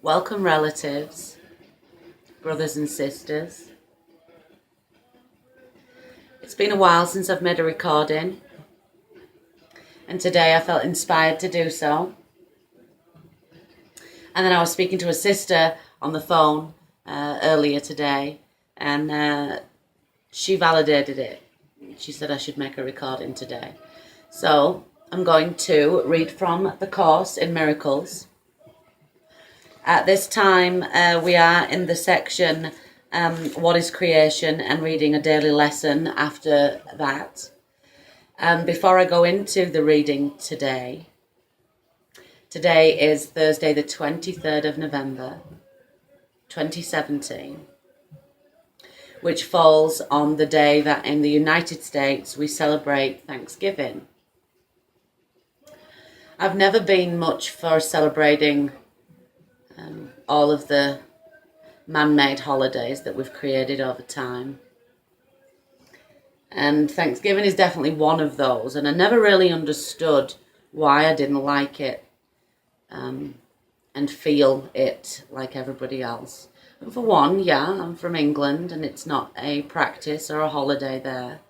Welcome relatives, brothers and sisters. It's been a while since I've made a recording, and today I felt inspired to do so. And then I was speaking to a sister on the phone earlier today, and she validated it. She said I should make a recording today. So I'm going to read from the Course in Miracles. At this time, we are in the section, What is Creation, and reading a daily lesson after that. Before I go into the reading today is Thursday the 23rd of November, 2017, which falls on the day that in the United States we celebrate Thanksgiving. I've never been much for celebrating all of the man-made holidays that we've created over time. And Thanksgiving is definitely one of those, and I never really understood why I didn't like it and feel it like everybody else. And for one, yeah, I'm from England and it's not a practice or a holiday there.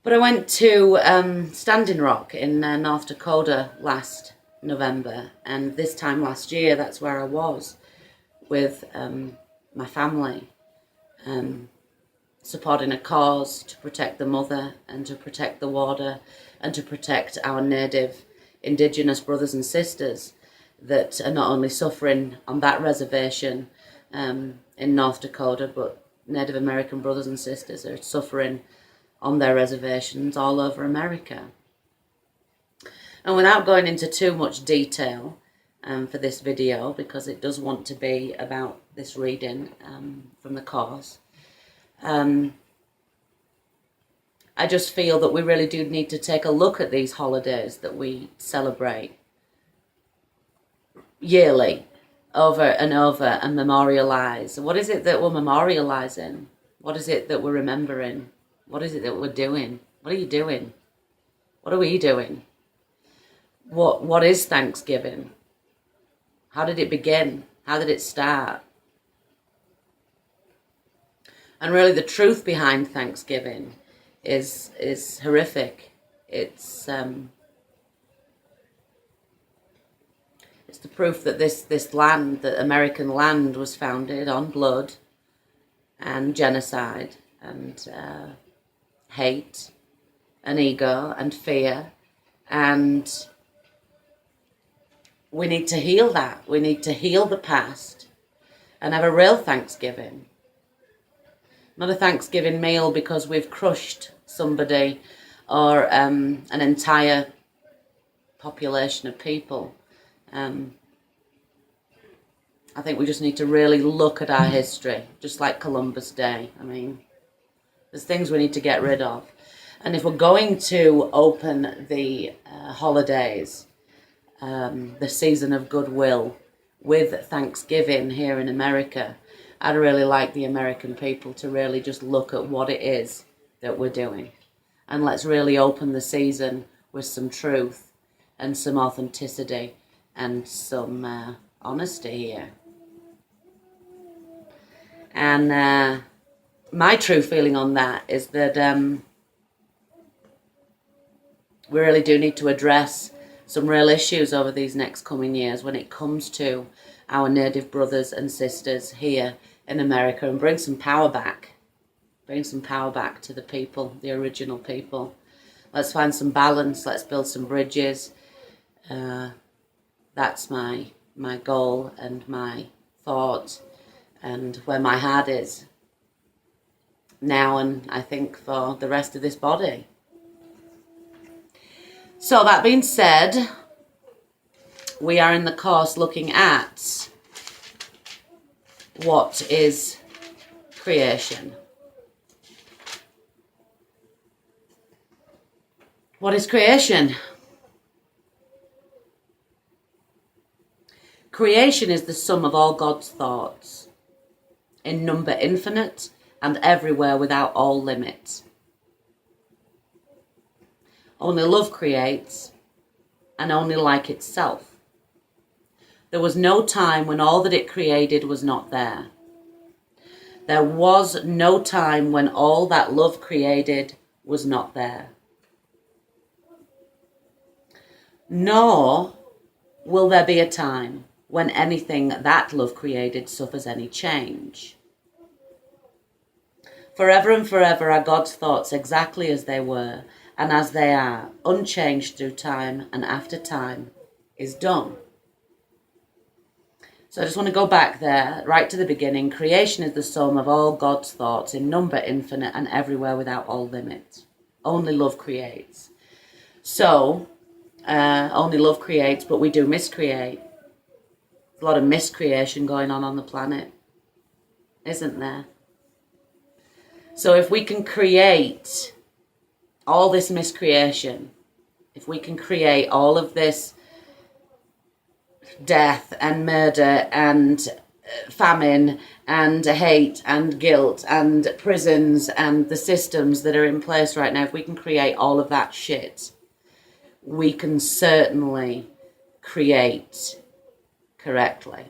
But I went to Standing Rock in North Dakota last November, and this time last year that's where I was with my family, supporting a cause to protect the mother and to protect the water and to protect our native indigenous brothers and sisters that are not only suffering on that reservation in North Dakota, but Native American brothers and sisters are suffering on their reservations all over America. And without going into too much detail for this video, because it does want to be about this reading from the Course, I just feel that we really do need to take a look at these holidays that we celebrate yearly, over and over, and memorialise. What is it that we're memorialising? What is it that we're remembering? What is it that we're doing? What are you doing? What are we doing? What is Thanksgiving? How did it begin? How did it start? And really the truth behind Thanksgiving is horrific. It's the proof that this land, that American land, was founded on blood and genocide and hate and ego and fear, and we need to heal that. We need to heal the past and have a real Thanksgiving. Not a Thanksgiving meal because we've crushed somebody or an entire population of people. I think we just need to really look at our history, just like Columbus Day. I mean, there's things we need to get rid of. And if we're going to open the holidays, the season of goodwill, with Thanksgiving here in America, I'd really like the American people to really just look at what it is that we're doing. And let's really open the season with some truth and some authenticity and some honesty here. And my true feeling on that is that we really do need to address some real issues over these next coming years when it comes to our native brothers and sisters here in America, and bring some power back. Bring some power back to the people, the original people. Let's find some balance. Let's build some bridges. That's my goal and my thought, and where my heart is now, and I think for the rest of this body. So that being said, we are in the Course looking at what is creation. What is creation? Creation is the sum of all God's thoughts, in number infinite and everywhere without all limits. Only love creates, and only like itself. There was no time when all that it created was not there. There was no time when all that love created was not there. Nor will there be a time when anything that love created suffers any change. Forever and forever are God's thoughts exactly as they were and as they are, unchanged through time, and after time is done. So I just want to go back there, right to the beginning. Creation is the sum of all God's thoughts, in number infinite and everywhere without all limit. Only love creates. So, only love creates, but we do miscreate. There's a lot of miscreation going on the planet, isn't there? So if we can create all this miscreation, if we can create all of this death and murder and famine and hate and guilt and prisons and the systems that are in place right now, if we can create all of that shit, we can certainly create correctly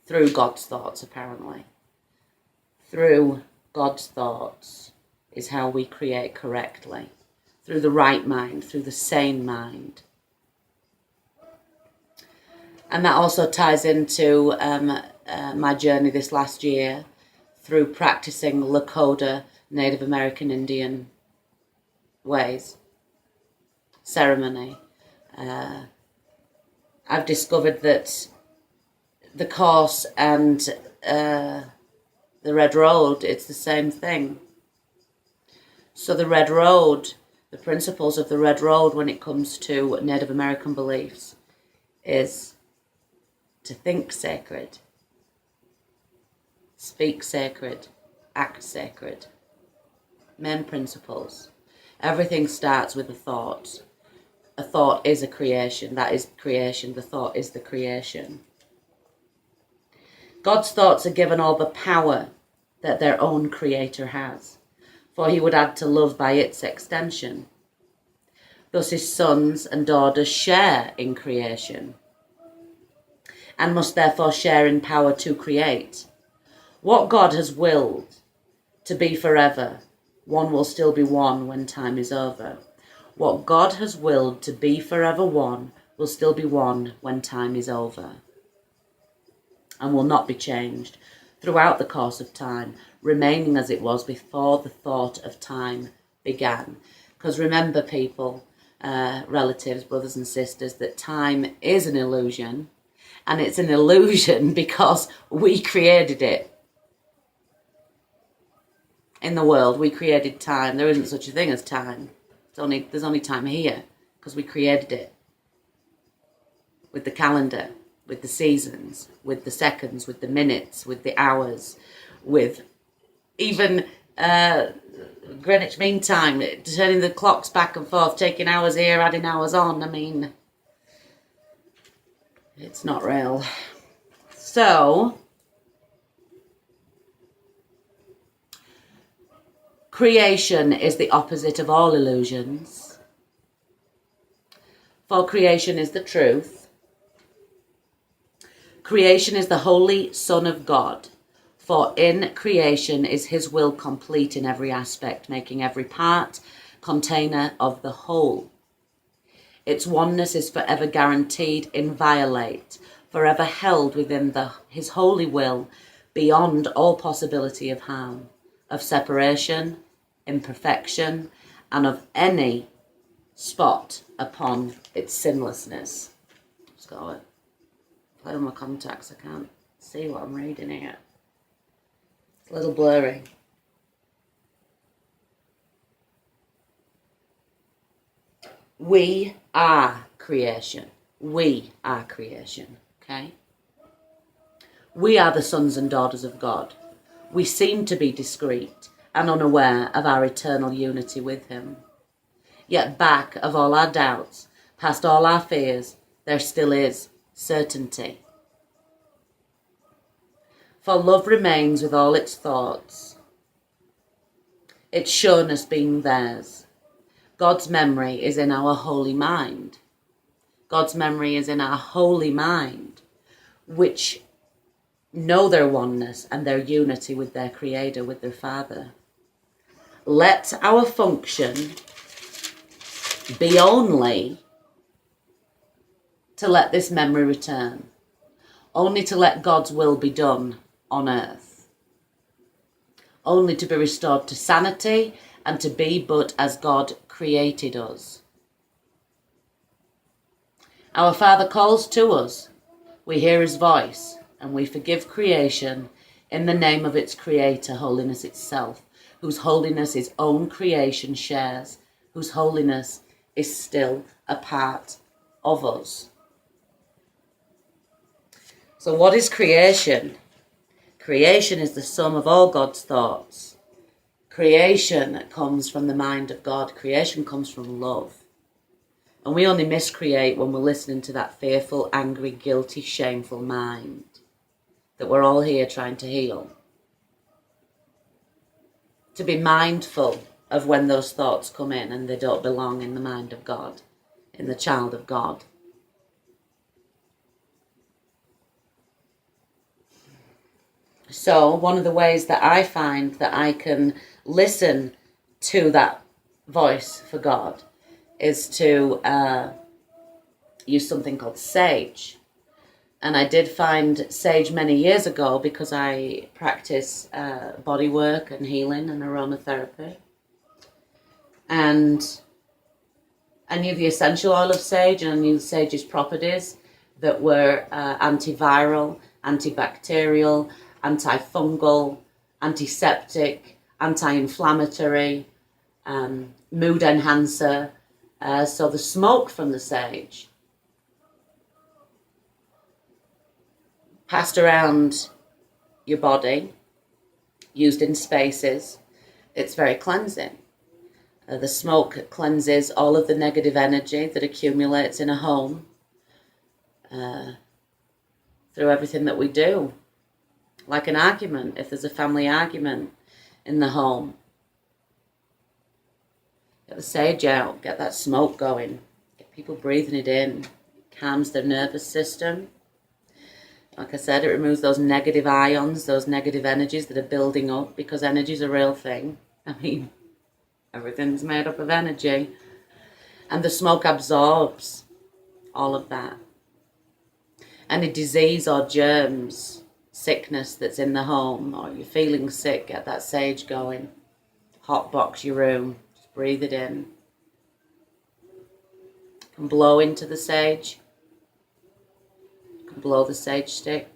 through God's thoughts, apparently. Through God's thoughts is how we create correctly, through the right mind, through the sane mind. And that also ties into my journey this last year through practicing Lakota Native American Indian ways, ceremony. I've discovered that the Course and the Red Road, it's the same thing. So the Red Road, the principles of the Red Road when it comes to Native American beliefs is to think sacred, speak sacred, act sacred. Main principles. Everything starts with a thought. A thought is a creation. That is creation. The thought is the creation. God's thoughts are given all the power that their own creator has, for he would add to love by its extension. Thus his sons and daughters share in creation, and must therefore share in power to create. What God has willed to be forever, one will still be one when time is over. What God has willed to be forever one will still be one when time is over, and will not be changed throughout the course of time, remaining as it was before the thought of time began. Because remember, people, relatives, brothers and sisters, that time is an illusion, and it's an illusion because we created it. In the world, we created time. There isn't such a thing as time. There's only time here because we created it. With the calendar, with the seasons, with the seconds, with the minutes, with the hours, with even Greenwich Mean Time, turning the clocks back and forth, taking hours here, adding hours on. I mean, it's not real. So, creation is the opposite of all illusions. For creation is the truth. Creation is the Holy Son of God. For in creation is his will complete in every aspect, making every part container of the whole. Its oneness is forever guaranteed, inviolate, forever held within his holy will, beyond all possibility of harm, of separation, imperfection, and of any spot upon its sinlessness. Just got to play with my contacts. I can't see what I'm reading here. It's a little blurry. We are creation. We are creation, okay? We are the sons and daughters of God. We seem to be discreet and unaware of our eternal unity with him. Yet back of all our doubts, past all our fears, there still is certainty. For love remains with all its thoughts, its sureness being theirs. God's memory is in our holy mind. God's memory is in our holy mind. which know their oneness and their unity with their Creator, with their Father. Let our function be only to let this memory return, only to let God's will be done on earth, only to be restored to sanity and to be but as God created us. Our Father calls to us, we hear his voice, and we forgive creation in the name of its Creator, holiness itself, whose holiness his own creation shares, whose holiness is still a part of us. So what is creation? Creation is the sum of all God's thoughts. Creation comes from the mind of God. Creation comes from love. And we only miscreate when we're listening to that fearful, angry, guilty, shameful mind that we're all here trying to heal. To be mindful of when those thoughts come in and they don't belong in the mind of God, in the child of God. So one of the ways that I find that I can listen to that voice for God is to use something called sage. And I did find sage many years ago because I practice body work and healing and aromatherapy. And I knew the essential oil of sage, and I knew sage's properties that were antiviral, antibacterial, antifungal, antiseptic, anti-inflammatory, mood enhancer. So the smoke from the sage passed around your body, used in spaces, it's very cleansing. The smoke cleanses all of the negative energy that accumulates in a home through everything that we do. Like an argument, if there's a family argument in the home, get the sage out, get that smoke going, get people breathing it in, it calms their nervous system. Like I said, it removes those negative ions, those negative energies that are building up, because energy is a real thing. I mean, everything's made up of energy. And the smoke absorbs all of that. Any disease or germs, sickness that's in the home, or you're feeling sick, get that sage going. Hot box your room, just breathe it in. You can blow into the sage. You can blow the sage stick.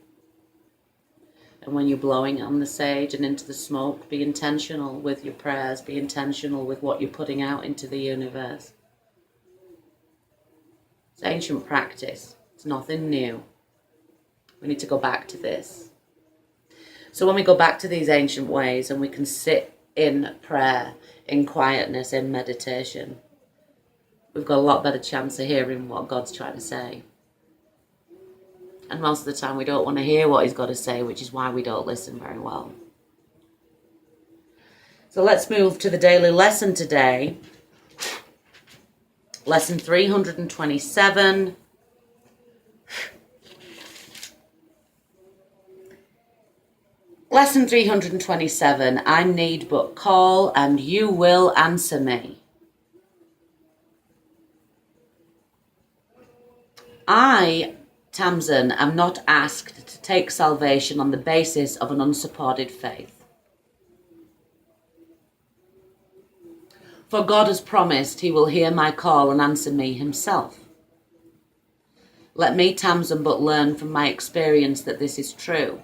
And when you're blowing on the sage and into the smoke, be intentional with your prayers, be intentional with what you're putting out into the universe. It's ancient practice. It's nothing new. We need to go back to this. So when we go back to these ancient ways and we can sit in prayer, in quietness, in meditation, we've got a lot better chance of hearing what God's trying to say. And most of the time we don't want to hear what he's got to say, which is why we don't listen very well. So let's move to the daily lesson today. Lesson 327. Lesson 327. I need but call and you will answer me. I, Tamsin, am not asked to take salvation on the basis of an unsupported faith. For God has promised he will hear my call and answer me himself. Let me, Tamsin, but learn from my experience that this is true,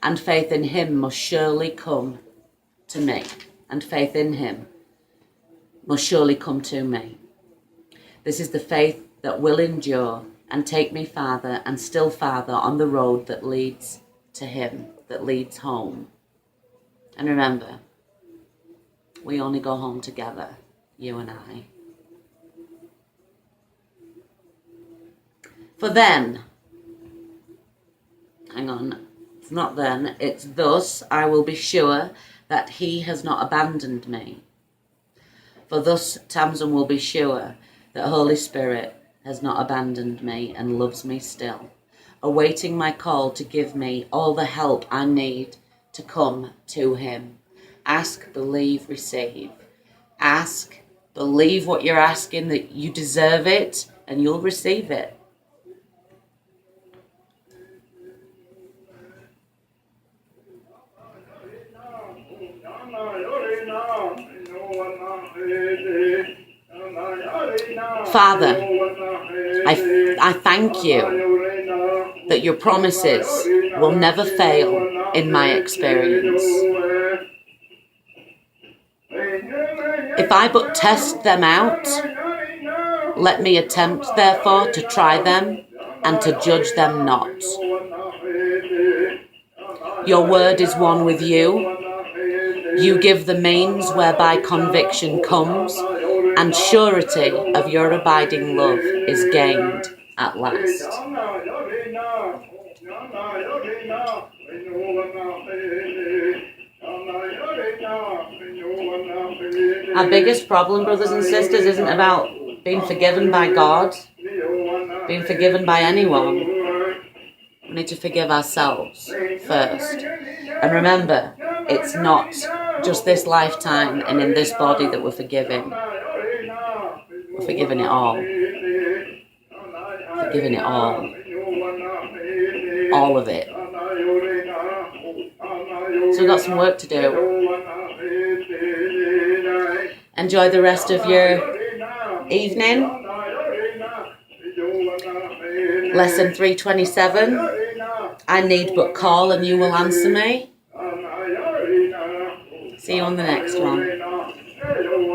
and faith in him must surely come to me, and faith in him must surely come to me. This is the faith that will endure and take me farther and still farther on the road that leads to him, that leads home. And remember, we only go home together, you and I. For then, hang on, it's not then, it's thus I will be sure that he has not abandoned me. For thus Tamsin will be sure that Holy Spirit has not abandoned me and loves me still. awaiting my call to give me all the help I need to come to him. Ask, believe, receive. Ask, believe what you're asking, that you deserve it, and you'll receive it. Father, I thank you that your promises will never fail in my experience. If I but test them out, let me attempt, therefore, to try them and to judge them not. Your word is one with you. You give the means whereby conviction comes, and surety of your abiding love is gained at last. Our biggest problem, brothers and sisters, isn't about being forgiven by God, being forgiven by anyone. We need to forgive ourselves first. And remember, it's not just this lifetime and in this body that we're forgiving. We're forgiving it all. Forgiving it all. All of it. So we've got some work to do. Enjoy the rest of your evening. Lesson 327. I need but call and you will answer me. See you on the next one.